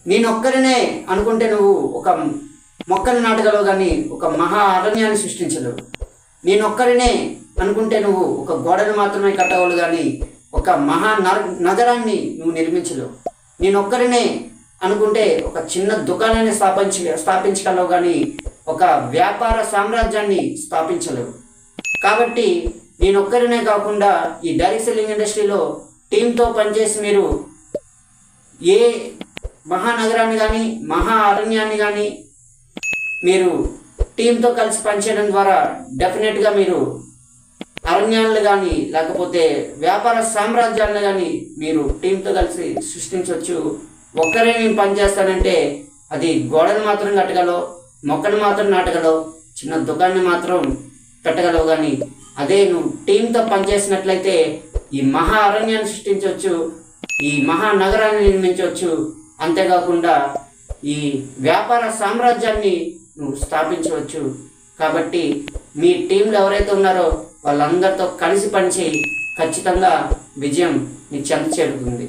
నేనొక్కరినే అనుకుంటే నువ్వు ఒక మొక్కను నాటగలవు కానీ ఒక మహా అరణ్యాన్ని సృష్టించలేవు. నేనొక్కరినే అనుకుంటే నువ్వు ఒక గోడను మాత్రమే కట్టగలవు కానీ ఒక మహా నగరాన్ని నువ్వు నిర్మించలేవు. నేనొక్కరినే అనుకుంటే ఒక చిన్న దుకాణాన్ని స్థాపించగలవు కానీ ఒక వ్యాపార సామ్రాజ్యాన్ని స్థాపించలేవు. కాబట్టి నేనొక్కరినే కాకుండా ఈ డైరెక్ట్ సెల్లింగ్ ఇండస్ట్రీలో టీంతో పనిచేసి మీరు ఏ మహానగరాన్ని కానీ మహా అరణ్యాన్ని కానీ మీరు టీంతో కలిసి పనిచేయడం ద్వారా డెఫినెట్గా మీరు అరణ్యాలను కానీ లేకపోతే వ్యాపార సామ్రాజ్యాలను కానీ మీరు టీంతో కలిసి సృష్టించవచ్చు. ఒక్కరే నేను పనిచేస్తానంటే అది గోడను మాత్రం కట్టగలవు, మొక్కను మాత్రం నాటగలవు, చిన్న దుకాణాన్ని మాత్రం పెట్టగలవు. కానీ అదే నువ్వు టీంతో పనిచేసినట్లయితే ఈ మహా అరణ్యాన్ని సృష్టించవచ్చు, ఈ మహానగరాన్ని నిర్మించవచ్చు, అంతేకాకుండా ఈ వ్యాపార సామ్రాజ్యాన్ని నువ్వు స్థాపించవచ్చు. కాబట్టి మీ టీంలో ఎవరైతే ఉన్నారో వాళ్ళందరితో కలిసి పనిచేయి, ఖచ్చితంగా విజయం నీ చెంత చేరుతుంది.